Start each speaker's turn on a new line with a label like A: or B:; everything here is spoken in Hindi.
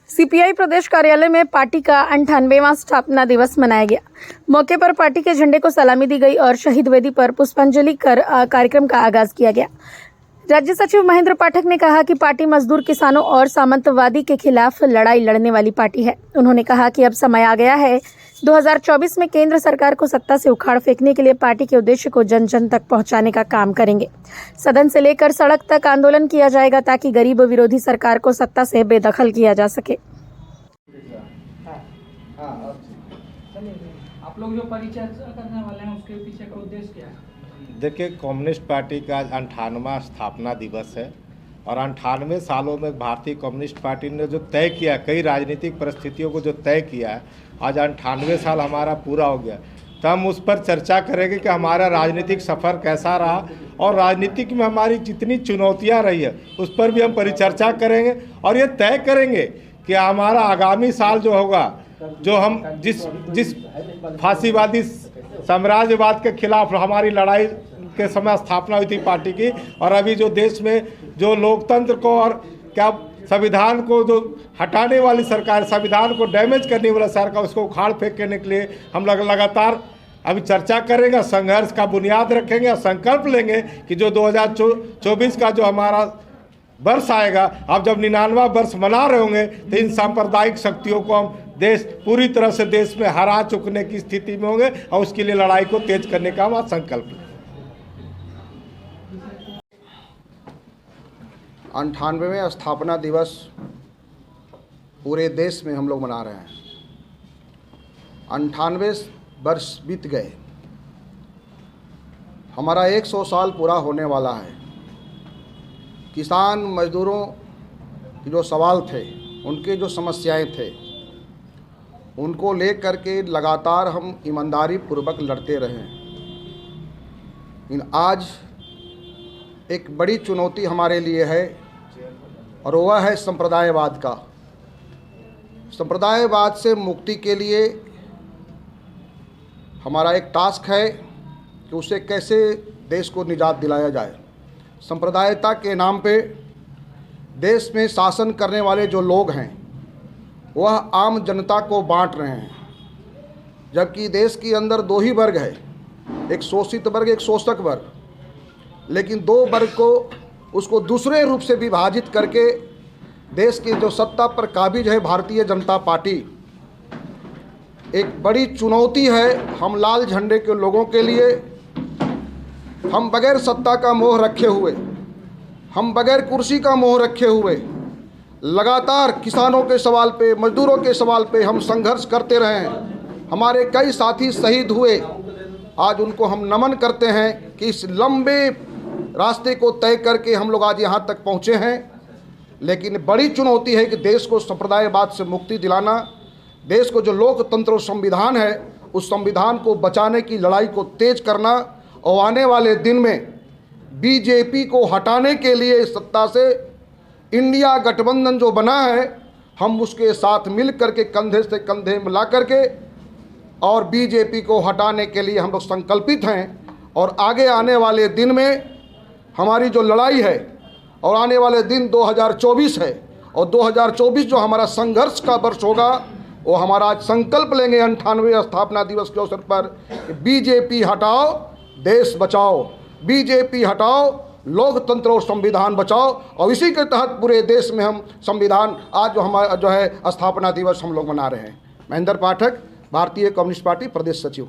A: सीपीआई प्रदेश कार्यालय में पार्टी का 98वां स्थापना दिवस मनाया गया। मौके पर पार्टी के झंडे को सलामी दी गई और शहीद वेदी पर पुष्पांजलि कर कार्यक्रम का आगाज किया गया। राज्य सचिव महेंद्र पाठक ने कहा कि पार्टी मजदूर, किसानों और सामंतवादी के खिलाफ लड़ाई लड़ने वाली पार्टी है। उन्होंने कहा कि अब समय आ गया है 2024 में केंद्र सरकार को सत्ता से उखाड़ फेंकने के लिए पार्टी के उद्देश्य को जन जन तक पहुंचाने का काम करेंगे। सदन से लेकर सड़क तक आंदोलन किया जाएगा ताकि गरीब विरोधी सरकार को सत्ता से बेदखल किया जा सके।
B: आप लोग जो परिचर्चा करने वाले हैं उसके पीछे का उद्देश्य क्या है?
C: देखिए, कम्युनिस्ट पार्टी का 98वां स्थापना दिवस है और 98 सालों में भारतीय कम्युनिस्ट पार्टी ने जो तय किया, कई राजनीतिक परिस्थितियों को जो तय किया है, आज 98 साल हमारा पूरा हो गया। तो हम उस पर चर्चा करेंगे कि हमारा राजनीतिक सफ़र कैसा रहा और राजनीतिक में हमारी जितनी चुनौतियां रही है उस पर भी हम परिचर्चा करेंगे और ये तय करेंगे कि हमारा आगामी साल जो होगा, जो हम जिस फांसीवादी साम्राज्यवाद के खिलाफ हमारी लड़ाई के समय स्थापना हुई थी पार्टी की, और अभी जो देश में जो लोकतंत्र को और क्या संविधान को जो हटाने वाली सरकार, संविधान को डैमेज करने वाला सरकार, उसको उखाड़ फेंकने के लिए हम लगातार अभी चर्चा करेंगे, संघर्ष का बुनियाद रखेंगे और संकल्प लेंगे कि जो 2024 का जो हमारा वर्ष आएगा, अब जब 99वां वर्ष मना रहे होंगे, तो इन सांप्रदायिक शक्तियों को हम देश पूरी तरह से देश में हरा चुकने की स्थिति में होंगे और उसके लिए लड़ाई को तेज करने का हमारा संकल्प है।
D: 98वें स्थापना दिवस पूरे देश में हम लोग मना रहे हैं। 98 वर्ष बीत गए, हमारा 100 साल पूरा होने वाला है। किसान मजदूरों के जो सवाल थे, उनके जो समस्याएं थे, उनको लेकर के लगातार हम ईमानदारी पूर्वक लड़ते रहे। आज एक बड़ी चुनौती हमारे लिए है और वह है संप्रदायवाद का। संप्रदायवाद से मुक्ति के लिए हमारा एक टास्क है कि उसे कैसे देश को निजात दिलाया जाए। संप्रदायता के नाम पे देश में शासन करने वाले जो लोग हैं वह आम जनता को बांट रहे हैं, जबकि देश के अंदर दो ही वर्ग है, एक शोषित वर्ग, एक शोषक वर्ग। लेकिन दो वर्ग को उसको दूसरे रूप से विभाजित करके देश की जो सत्ता पर काबिज है भारतीय जनता पार्टी, एक बड़ी चुनौती है हम लाल झंडे के लोगों के लिए। हम बगैर सत्ता का मोह रखे हुए, हम बगैर कुर्सी का मोह रखे हुए लगातार किसानों के सवाल पे, मजदूरों के सवाल पे हम संघर्ष करते रहे हैं। हमारे कई साथी शहीद हुए, आज उनको हम नमन करते हैं कि इस लंबे रास्ते को तय करके हम लोग आज यहाँ तक पहुँचे हैं। लेकिन बड़ी चुनौती है कि देश को संप्रदायवाद से मुक्ति दिलाना, देश को जो लोकतंत्र और संविधान है उस संविधान को बचाने की लड़ाई को तेज करना और आने वाले दिन में बीजेपी को हटाने के लिए सत्ता से इंडिया गठबंधन जो बना है, हम उसके साथ मिल करके कंधे से कंधे मिला करके और बीजेपी को हटाने के लिए हम लोग संकल्पित हैं। और आगे आने वाले दिन में हमारी जो लड़ाई है और आने वाले दिन 2024 है, और 2024 जो हमारा संघर्ष का वर्ष होगा, वो हमारा आज संकल्प लेंगे 98वें स्थापना दिवस के अवसर पर, बीजेपी हटाओ देश बचाओ, बीजेपी हटाओ लोकतंत्र और संविधान बचाओ। और इसी के तहत पूरे देश में हम संविधान आज जो हमारा जो है स्थापना दिवस हम लोग मना रहे हैं। महेंद्र पाठक, भारतीय कम्युनिस्ट पार्टी प्रदेश सचिव।